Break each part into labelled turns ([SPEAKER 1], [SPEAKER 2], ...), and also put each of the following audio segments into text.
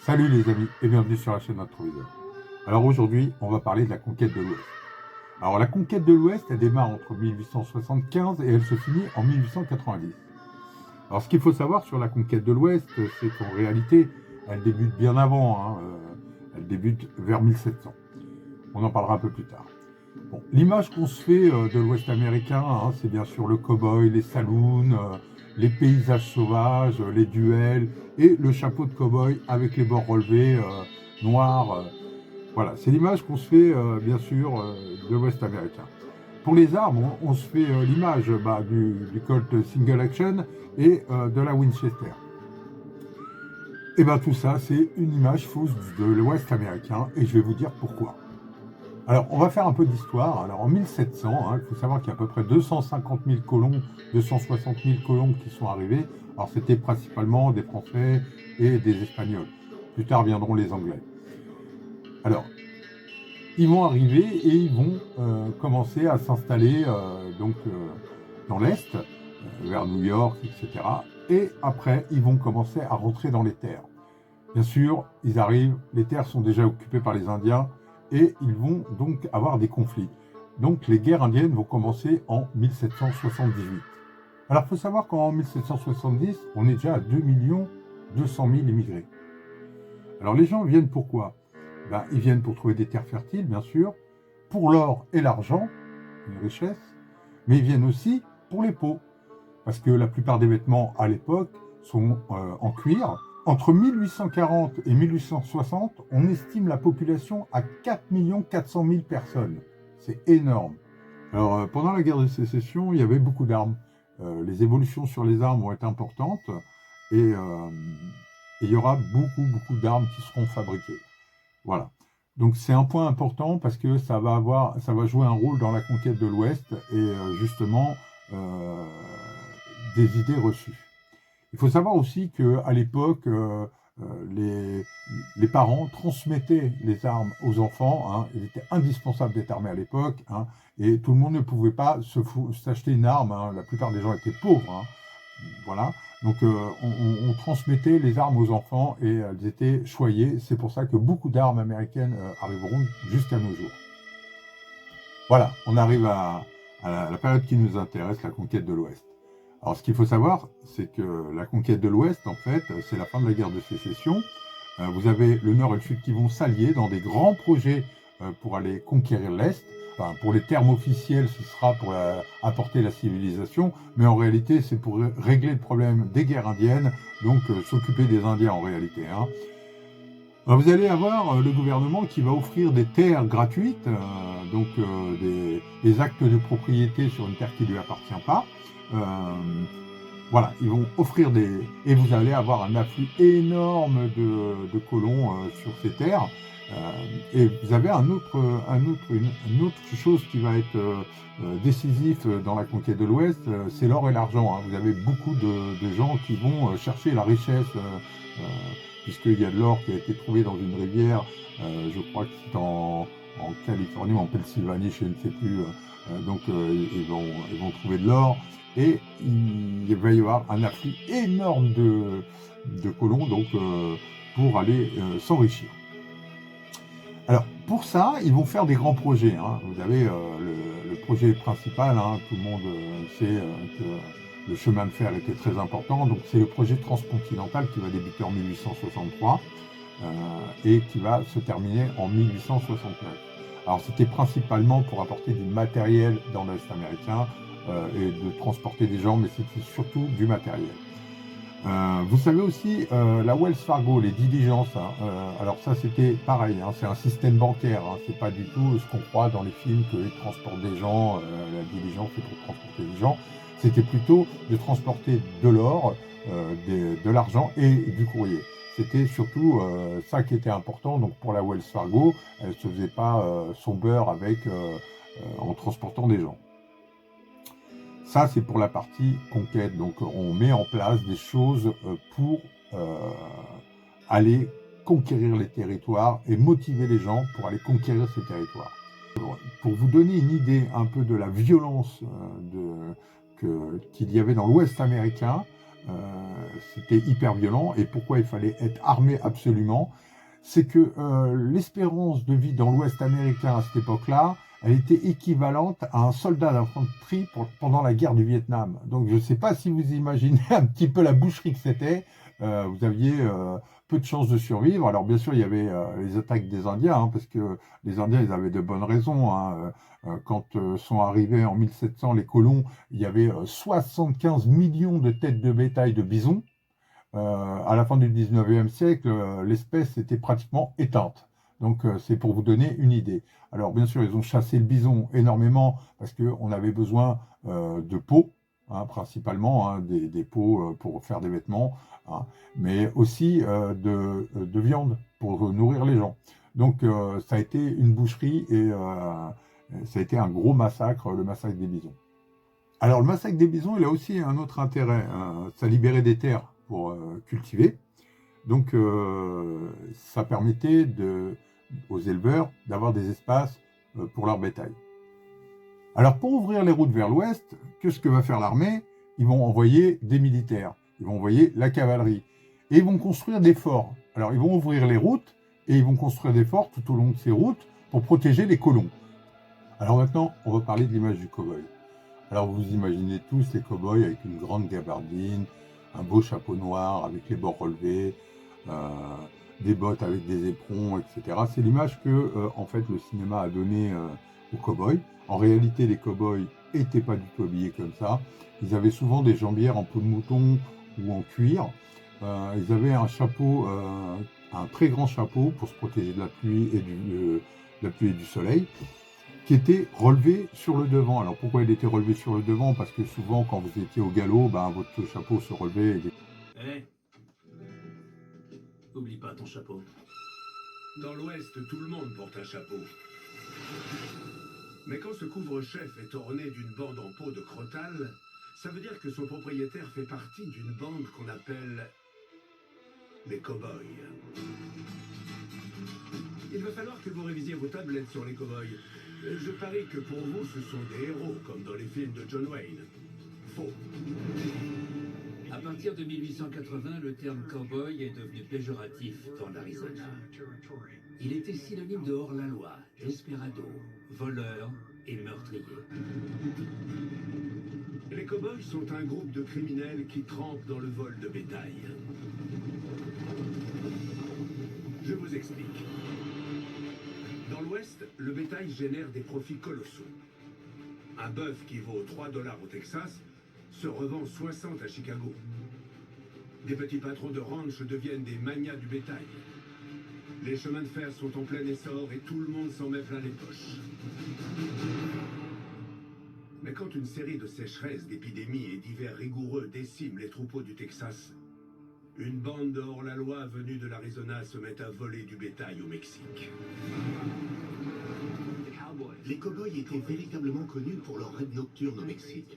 [SPEAKER 1] Salut les amis et bienvenue sur la chaîne Introviseur. Alors aujourd'hui, on va parler de la conquête de l'Ouest. Alors la conquête de l'Ouest, elle démarre entre 1875 et elle se finit en 1890. Alors ce qu'il faut savoir sur la conquête de l'Ouest, c'est qu'en réalité, elle débute bien avant, elle débute vers 1700. On en parlera un peu plus tard. Bon, l'image qu'on se fait de l'Ouest américain, c'est bien sûr le cow-boy, les saloons, les paysages sauvages, les duels et le chapeau de cow-boy avec les bords relevés noirs. Voilà, c'est l'image qu'on se fait bien sûr de l'Ouest américain. Pour les armes, on se fait l'image du Colt Single Action et de la Winchester. Et bien tout ça, c'est une image fausse de l'Ouest américain et je vais vous dire pourquoi. Alors, on va faire un peu d'histoire. Alors, en 1700, il faut savoir qu'il y a à peu près 250 000 colons, 260 000 colons qui sont arrivés. Alors, c'était principalement des Français et des Espagnols. Plus tard viendront les Anglais. Alors, ils vont arriver et ils vont commencer à s'installer dans l'Est, vers New York, etc. Et après, ils vont commencer à rentrer dans les terres. Bien sûr, ils arrivent, les terres sont déjà occupées par les Indiens, et ils vont donc avoir des conflits. Donc les guerres indiennes vont commencer en 1778. Alors il faut savoir qu'en 1770, on est déjà à 2 200 000 immigrés. Alors les gens viennent pourquoi? Ils viennent pour trouver des terres fertiles, bien sûr, pour l'or et l'argent, les richesses, mais ils viennent aussi pour les peaux, parce que la plupart des vêtements à l'époque sont en cuir. Entre 1840 et 1860, on estime la population à 4 400 000 personnes. C'est énorme. Alors, pendant la guerre de sécession, il y avait beaucoup d'armes. Les évolutions sur les armes vont être importantes et il y aura beaucoup d'armes qui seront fabriquées. Voilà. Donc c'est un point important parce que ça va jouer un rôle dans la conquête de l'Ouest et justement des idées reçues. Il faut savoir aussi qu'à l'époque, les parents transmettaient les armes aux enfants. Il était indispensable d'être armé à l'époque. Et tout le monde ne pouvait pas s'acheter une arme. La plupart des gens étaient pauvres. Voilà. Donc on transmettait les armes aux enfants et elles étaient choyées. C'est pour ça que beaucoup d'armes américaines arriveront jusqu'à nos jours. Voilà, on arrive à la période qui nous intéresse, la conquête de l'Ouest. Alors, ce qu'il faut savoir, c'est que la conquête de l'Ouest, en fait, c'est la fin de la guerre de sécession. Vous avez le Nord et le Sud qui vont s'allier dans des grands projets pour aller conquérir l'Est. Enfin, pour les termes officiels, ce sera pour apporter la civilisation, mais en réalité, c'est pour régler le problème des guerres indiennes, donc s'occuper des Indiens en réalité. Alors, vous allez avoir le gouvernement qui va offrir des terres gratuites, des actes de propriété sur une terre qui ne lui appartient pas. Voilà, ils vont offrir et vous allez avoir un afflux énorme de colons sur ces terres. Et vous avez une autre chose qui va être décisif dans la conquête de l'Ouest, c'est l'or et l'argent. Vous avez beaucoup de gens qui vont chercher la richesse, puisqu'il y a de l'or qui a été trouvé dans une rivière, je crois que c'est en Californie ou en Pennsylvanie, je ne sais plus. Ils vont trouver de l'or. Et il va y avoir un afflux énorme de colons pour aller s'enrichir. Alors, pour ça, ils vont faire des grands projets. Vous avez le projet principal, tout le monde sait que le chemin de fer était très important. Donc, c'est le projet transcontinental qui va débuter en 1863 et qui va se terminer en 1869. Alors, c'était principalement pour apporter du matériel dans l'Est américain, et de transporter des gens, mais c'était surtout du matériel. Vous savez aussi la Wells Fargo, les diligences. Alors ça c'était pareil, c'est un système bancaire. C'est pas du tout ce qu'on croit dans les films qu'ils transportent des gens. La diligence c'est pour transporter des gens. C'était plutôt de transporter de l'or, de l'argent et du courrier. C'était surtout ça qui était important. Donc pour la Wells Fargo, elle ne se faisait pas son beurre en transportant des gens. Ça, c'est pour la partie conquête. Donc, on met en place des choses pour aller conquérir les territoires et motiver les gens pour aller conquérir ces territoires. Pour vous donner une idée un peu de la violence qu'il y avait dans l'Ouest américain, c'était hyper violent. Et pourquoi il fallait être armé absolument? C'est que l'espérance de vie dans l'Ouest américain à cette époque-là, elle était équivalente à un soldat d'infanterie pendant la guerre du Vietnam. Donc je ne sais pas si vous imaginez un petit peu la boucherie que c'était. Vous aviez peu de chances de survivre. Alors bien sûr, il y avait les attaques des Indiens, hein, parce que les Indiens, ils avaient de bonnes raisons. Hein. Quand sont arrivés en 1700 les colons, il y avait 75 millions de têtes de bétail de bisons. À la fin du 19e siècle, l'espèce était pratiquement éteinte. Donc c'est pour vous donner une idée. Alors bien sûr, ils ont chassé le bison énormément parce qu'on avait besoin de peau, hein, principalement, hein, des peaux pour faire des vêtements, hein, mais aussi de viande pour nourrir les gens. Donc ça a été une boucherie et ça a été un gros massacre, le massacre des bisons. Alors le massacre des bisons, il a aussi un autre intérêt. Ça libérait des terres pour cultiver. Donc ça permettait aux éleveurs d'avoir des espaces pour leur bétail. Alors pour ouvrir les routes vers l'ouest, qu'est-ce que va faire l'armée? Ils vont envoyer des militaires, ils vont envoyer la cavalerie, et ils vont construire des forts. Alors ils vont ouvrir les routes, et ils vont construire des forts tout au long de ces routes pour protéger les colons. Alors maintenant, on va parler de l'image du cow-boy. Alors vous imaginez tous les cow-boys avec une grande gabardine, un beau chapeau noir avec les bords relevés, des bottes avec des éperons, etc. C'est l'image que en fait le cinéma a donnée aux cow-boys. En réalité, les cow-boys n'étaient pas du tout habillés comme ça. Ils avaient souvent des jambières en peau de mouton ou en cuir. Ils avaient un chapeau, un très grand chapeau pour se protéger de la pluie et du soleil, qui était relevé sur le devant. Alors pourquoi il était relevé sur le devant? Parce que souvent quand vous étiez au galop, votre chapeau se relevait.
[SPEAKER 2] Hey, oublie pas ton chapeau.
[SPEAKER 3] Dans l'Ouest, tout le monde porte un chapeau. Mais quand ce couvre-chef est orné d'une bande en peau de crotale, ça veut dire que son propriétaire fait partie d'une bande qu'on appelle les cow-boys. Il va falloir que vous révisiez vos tablettes sur les cow-boys. Je parie que pour vous, ce sont des héros, comme dans les films de John Wayne. Faux.
[SPEAKER 2] À partir de 1880, le terme cowboy est devenu péjoratif dans l'Arizona. Il était synonyme de hors-la-loi, desperado, voleur et meurtrier.
[SPEAKER 3] Les cow-boys sont un groupe de criminels qui trempent dans le vol de bétail. Je vous explique. Dans l'Ouest, le bétail génère des profits colossaux. Un bœuf qui vaut 3 $ au Texas se revend 60 à Chicago. Des petits patrons de ranch deviennent des magnats du bétail. Les chemins de fer sont en plein essor et tout le monde s'en met plein les poches. Mais quand une série de sécheresses, d'épidémies et d'hivers rigoureux déciment les troupeaux du Texas, une bande de hors-la-loi venue de l'Arizona se met à voler du bétail au Mexique.
[SPEAKER 4] Les cow-boys étaient véritablement connus pour leurs raids nocturnes au Mexique.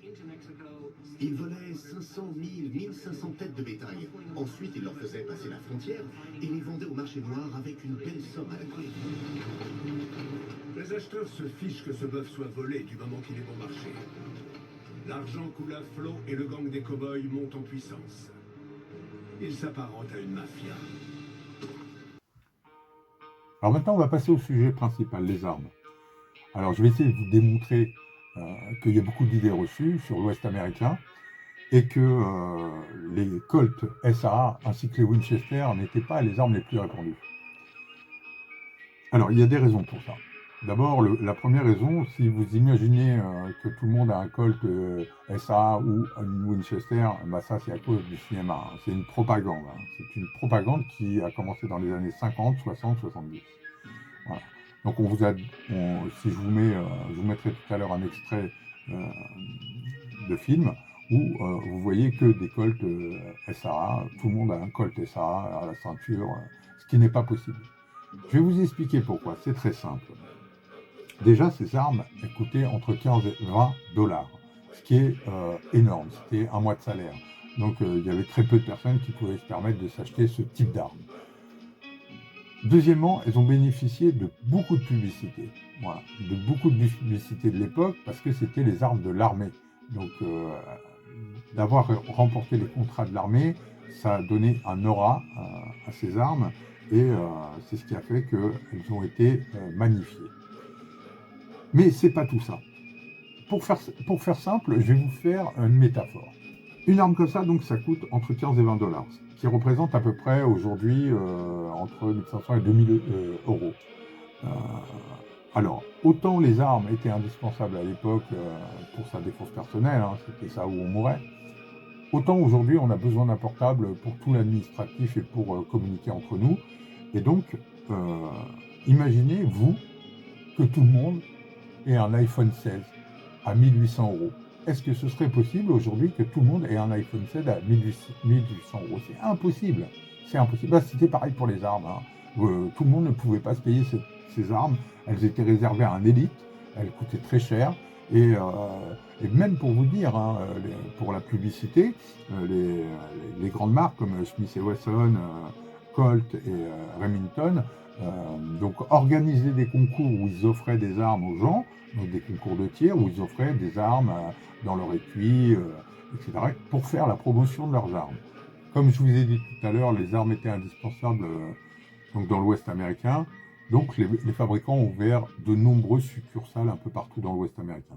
[SPEAKER 4] Ils volaient 500, 1000, 1500 têtes de bétail. Ensuite, ils leur faisaient passer la frontière et les vendaient au marché noir avec une belle somme à la clé.
[SPEAKER 3] Les acheteurs se fichent que ce bœuf soit volé du moment qu'il est bon marché. L'argent coule à flot et le gang des cow-boys monte en puissance. Il s'apparente à une mafia.
[SPEAKER 1] Alors maintenant, on va passer au sujet principal, les armes. Alors je vais essayer de vous démontrer qu'il y a beaucoup d'idées reçues sur l'Ouest américain et que les Colt SAA ainsi que les Winchester n'étaient pas les armes les plus répandues. Alors il y a des raisons pour ça. D'abord, la première raison, si vous imaginez que tout le monde a un Colt SAA ou une Winchester, ça c'est à cause du cinéma. Hein. C'est une propagande. Hein. C'est une propagande qui a commencé dans les années 50, 60, 70. Voilà. Donc si je vous mettrai tout à l'heure un extrait de film où vous voyez que des Colt SAA, tout le monde a un Colt SAA à la ceinture, ce qui n'est pas possible. Je vais vous expliquer pourquoi, c'est très simple. Déjà, ces armes coûtaient entre 15 et 20 $, ce qui est énorme, c'était un mois de salaire. Donc il y avait très peu de personnes qui pouvaient se permettre de s'acheter ce type d'armes. Deuxièmement, elles ont bénéficié de beaucoup de publicité. Voilà, de beaucoup de publicité de l'époque parce que c'était les armes de l'armée. Donc d'avoir remporté les contrats de l'armée, ça a donné un aura à ces armes, et c'est ce qui a fait qu'elles ont été magnifiées. Mais c'est pas tout ça. Pour faire simple, je vais vous faire une métaphore. Une arme comme ça, donc, ça coûte entre 15 et 20 $, ce qui représente à peu près aujourd'hui entre 1500 et 2000 euros. Alors, autant les armes étaient indispensables à l'époque pour sa défense personnelle, hein, c'était ça où on mourait, autant aujourd'hui on a besoin d'un portable pour tout l'administratif et pour communiquer entre nous. Et donc, imaginez, vous, que tout le monde ait un iPhone 16 à 1800 euros. Est-ce que ce serait possible aujourd'hui que tout le monde ait un iPhone 16 à 1800 euros? C'est impossible. C'est impossible. Bah, c'était pareil pour les armes. Hein. Tout le monde ne pouvait pas se payer ces armes. Elles étaient réservées à un élite. Elles coûtaient très cher. Et même pour vous dire, hein, pour la publicité, les grandes marques comme Smith & Wesson, Colt et Remington, donc organisaient des concours où ils offraient des armes aux gens, donc des concours de tir où ils offraient des armes dans leur étui, etc., pour faire la promotion de leurs armes. Comme je vous ai dit tout à l'heure, les armes étaient indispensables donc dans l'Ouest américain, donc les fabricants ont ouvert de nombreuses succursales un peu partout dans l'Ouest américain.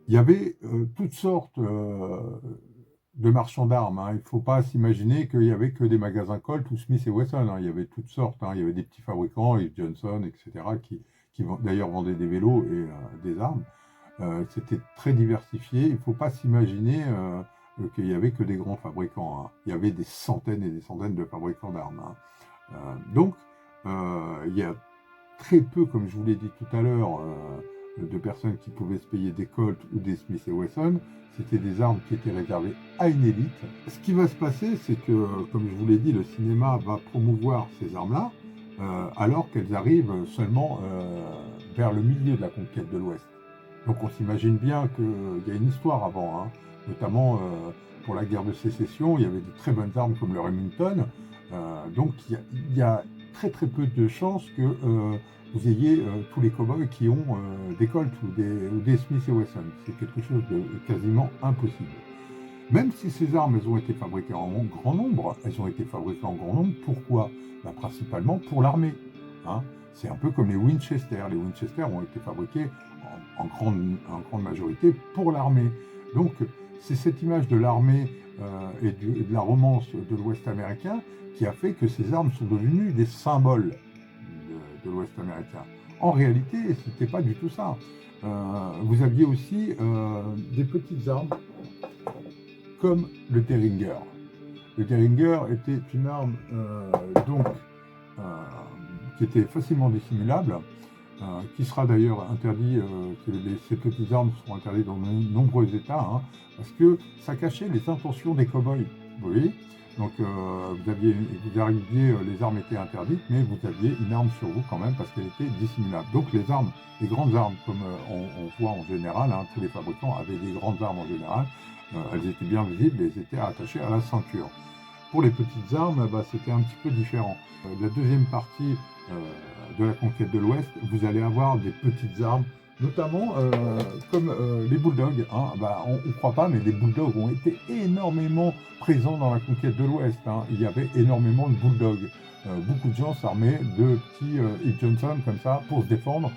[SPEAKER 1] Il y avait toutes sortes de marchands d'armes. Hein. Il ne faut pas s'imaginer qu'il n'y avait que des magasins Colt ou Smith & Wesson. Hein. Il y avait toutes sortes. Hein. Il y avait des petits fabricants, Yves Johnson, etc., qui d'ailleurs vendaient des vélos et des armes. C'était très diversifié. Il ne faut pas s'imaginer qu'il n'y avait que des grands fabricants. Hein. Il y avait des centaines et des centaines de fabricants d'armes. Hein. Donc, il y a très peu, comme je vous l'ai dit tout à l'heure, de personnes qui pouvaient se payer des Colt ou des Smith & Wesson. C'était des armes qui étaient réservées à une élite. Ce qui va se passer, c'est que, comme je vous l'ai dit, le cinéma va promouvoir ces armes-là, alors qu'elles arrivent seulement vers le milieu de la conquête de l'Ouest. Donc on s'imagine bien qu'il y a une histoire avant, hein, notamment pour la guerre de sécession, il y avait de très bonnes armes comme le Remington, donc il y a très très peu de chances que vous ayez tous les cow-boys qui ont des Colt ou des Smith & Wesson. C'est quelque chose de quasiment impossible. Même si ces armes elles ont été fabriquées en grand nombre, elles ont été fabriquées en grand nombre, pourquoi? Principalement pour l'armée. Hein. C'est un peu comme les Winchester. Les Winchester ont été fabriqués en grande majorité pour l'armée. Donc c'est cette image de l'armée et de la romance de l'Ouest américain qui a fait que ces armes sont devenues des symboles de l'Ouest américain. En réalité, ce n'était pas du tout ça. Vous aviez aussi des petites armes comme le Derringer. Le Derringer était une arme qui était facilement dissimulable, qui sera d'ailleurs interdit, ces petites armes seront interdites dans de nombreux États, hein, parce que ça cachait les intentions des cow-boys. Vous voyez ? Donc vous arriviez, les armes étaient interdites, mais vous aviez une arme sur vous quand même parce qu'elle était dissimulable. Donc les grandes armes, comme on voit en général, hein, tous les fabricants avaient des grandes armes en général, elles étaient bien visibles et elles étaient attachées à la ceinture. Pour les petites armes, c'était un petit peu différent. La deuxième partie de la conquête de l'Ouest, vous allez avoir des petites armes, notamment comme les bulldogs. Hein. On ne croit pas, mais les bulldogs ont été énormément présents dans la conquête de l'Ouest. Hein. Il y avait énormément de bulldogs. Beaucoup de gens s'armaient de petits Yves Johnson comme ça pour se défendre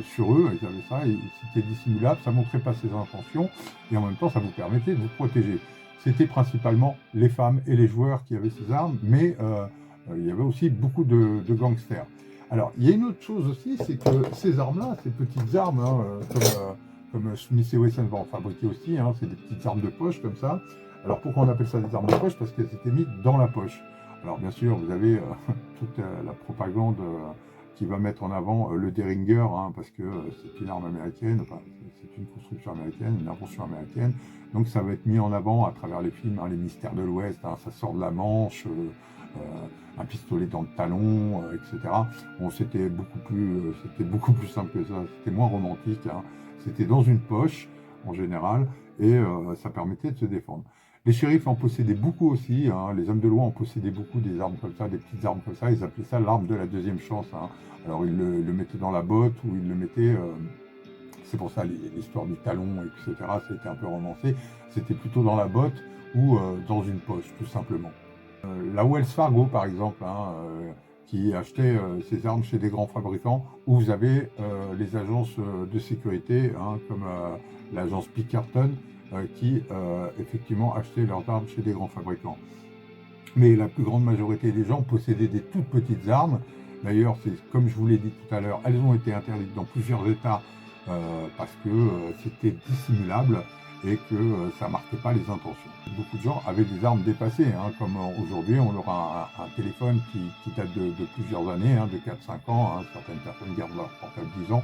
[SPEAKER 1] sur eux. Ils avaient ça, c'était dissimulable, ça ne montrait pas ses intentions et en même temps ça vous permettait de vous protéger. C'était principalement les femmes et les joueurs qui avaient ces armes, mais il y avait aussi beaucoup de gangsters. Alors, il y a une autre chose aussi, c'est que ces armes-là, ces petites armes, hein, comme Smith & Wesson va en fabriquer aussi, hein, c'est des petites armes de poche comme ça. Alors, pourquoi on appelle ça des armes de poche? Parce qu'elles étaient mises dans la poche. Alors, bien sûr, vous avez toute la propagande qui va mettre en avant le Derringer, hein, parce que c'est une arme américaine, enfin, c'est une construction américaine, une invention américaine. Donc, ça va être mis en avant à travers les films, hein, les mystères de l'Ouest, hein, ça sort de la manche, un pistolet dans le talon, etc. Bon, c'était beaucoup plus simple que ça, c'était moins romantique, hein. C'était dans une poche, en général, et ça permettait de se défendre. Les shérifs en possédaient beaucoup aussi, hein. Les hommes de loi en possédaient beaucoup des armes comme ça, des petites armes comme ça, ils appelaient ça l'arme de la deuxième chance. Hein. Alors ils le mettaient dans la botte ou ils le mettaient c'est pour ça l'histoire du talon, etc., c'était un peu romancé, c'était plutôt dans la botte ou dans une poche, tout simplement. La Wells Fargo, par exemple, hein, qui achetait ses armes chez des grands fabricants, où vous avez les agences de sécurité, hein, comme l'agence Pinkerton, qui effectivement achetaient leurs armes chez des grands fabricants. Mais la plus grande majorité des gens possédaient des toutes petites armes. D'ailleurs, comme je vous l'ai dit tout à l'heure, elles ont été interdites dans plusieurs États parce que c'était dissimulable et que ça ne marquait pas les intentions. Beaucoup de gens avaient des armes dépassées, hein, comme aujourd'hui on aura un téléphone qui date de plusieurs années, hein, de 4-5 ans, hein, certaines personnes gardent leur portable 10 ans.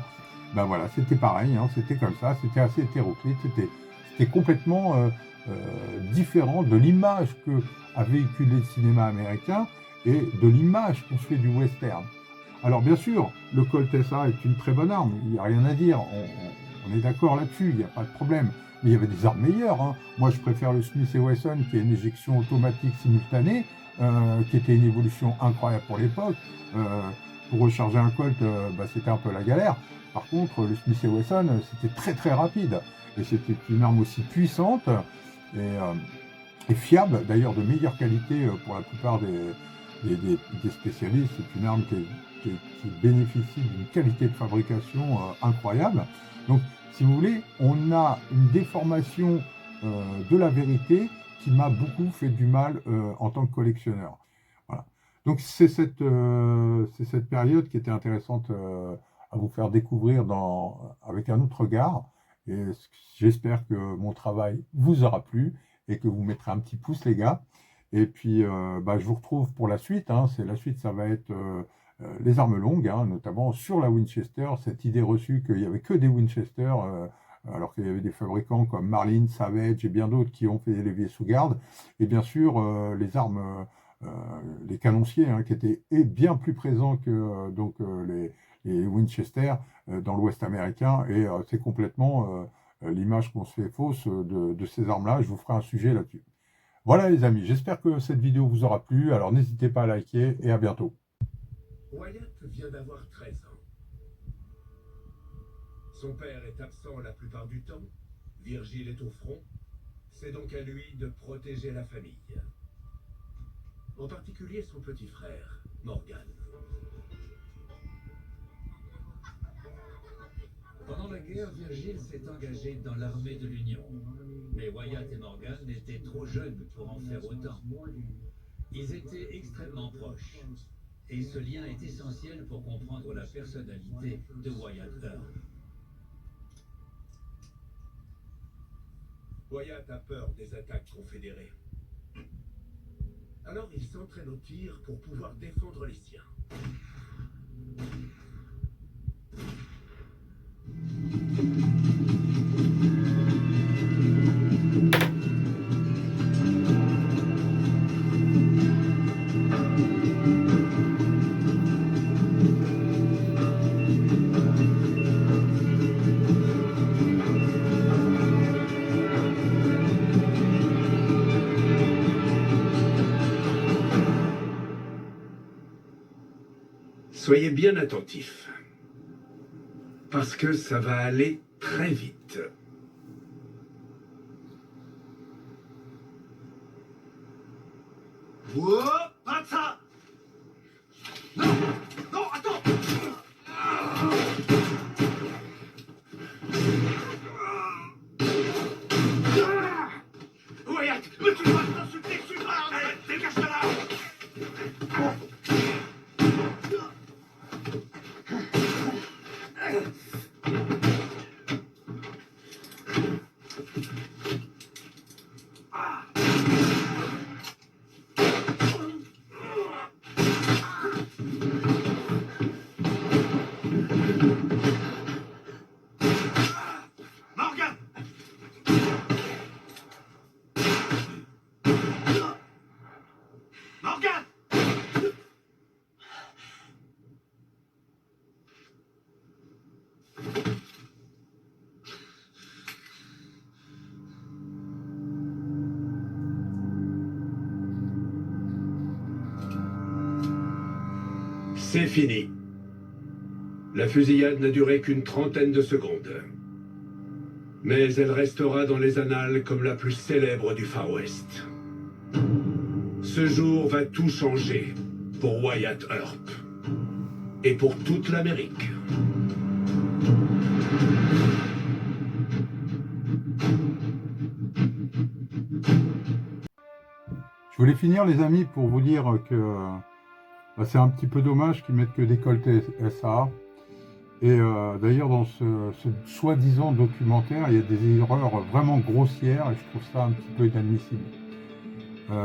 [SPEAKER 1] Ben voilà, c'était pareil, hein, c'était comme ça, c'était assez hétéroclite, c'était complètement différent de l'image que a véhiculé le cinéma américain et de l'image qu'on se fait du western. Alors bien sûr, le Colt SA est une très bonne arme, il n'y a rien à dire, on est d'accord là-dessus, il n'y a pas de problème. Mais il y avait des armes meilleures, hein. Moi je préfère le Smith & Wesson qui est une éjection automatique simultanée, qui était une évolution incroyable pour l'époque. Pour recharger un Colt, c'était un peu la galère. Par contre, le Smith & Wesson, c'était très très rapide. Et c'était une arme aussi puissante et fiable, d'ailleurs de meilleure qualité pour la plupart des spécialistes. C'est une arme qui bénéficie d'une qualité de fabrication incroyable. Donc, si vous voulez, on a une déformation de la vérité qui m'a beaucoup fait du mal en tant que collectionneur. Voilà. Donc, c'est cette période qui était intéressante à vous faire découvrir avec un autre regard. Et j'espère que mon travail vous aura plu et que vous mettrez un petit pouce, les gars. Et puis, je vous retrouve pour la suite. Hein. La suite, ça va être les armes longues, hein, notamment sur la Winchester. Cette idée reçue qu'il n'y avait que des Winchester, alors qu'il y avait des fabricants comme Marlin, Savage et bien d'autres qui ont fait des leviers sous garde. Et bien sûr, les armes, les canonciers, hein, qui étaient bien plus présents que les Winchester dans l'Ouest américain. Et c'est complètement l'image qu'on se fait fausse de ces armes-là. Je vous ferai un sujet là-dessus. Voilà les amis, j'espère que cette vidéo vous aura plu. Alors n'hésitez pas à liker et à bientôt.
[SPEAKER 3] Wyatt vient d'avoir 13 ans. Son père est absent la plupart du temps. Virgile est au front. C'est donc à lui de protéger la famille. En particulier son petit frère, Morgan.
[SPEAKER 2] Pendant la guerre, Virgile s'est engagé dans l'armée de l'Union. Mais Wyatt et Morgan étaient trop jeunes pour en faire autant. Ils étaient extrêmement proches. Et ce lien est essentiel pour comprendre la personnalité de Wyatt Earp.
[SPEAKER 3] Wyatt a peur des attaques confédérées. Alors il s'entraîne au tir pour pouvoir défendre les siens. Soyez bien attentifs, parce que ça va aller très vite. Wow, pas de ça! Non! Non, attends! Wyatt, mais tu vas t'insulter, tu vas! Dégage de là! Morgan! Morgan! C'est fini. La fusillade n'a duré qu'une trentaine de secondes. Mais elle restera dans les annales comme la plus célèbre du Far West. Ce jour va tout changer pour Wyatt Earp. Et pour toute l'Amérique.
[SPEAKER 1] Je voulais finir, les amis, pour vous dire que c'est un petit peu dommage qu'ils mettent que décolleté SA. Et d'ailleurs, dans ce soi-disant documentaire, il y a des erreurs vraiment grossières et je trouve ça un petit peu inadmissible. Mais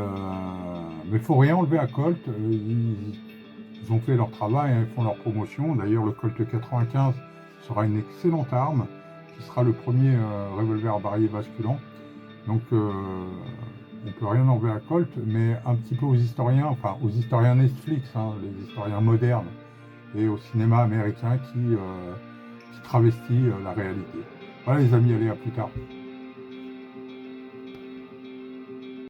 [SPEAKER 1] il ne faut rien enlever à Colt. Ils ont fait leur travail, hein, ils font leur promotion. D'ailleurs, le Colt 95 sera une excellente arme, qui sera le premier revolver barillet basculant. Donc, on peut rien enlever à Colt, mais un petit peu aux historiens, enfin aux historiens Netflix, hein, les historiens modernes, et au cinéma américain qui travestit la réalité. Voilà les amis, allez, à plus tard.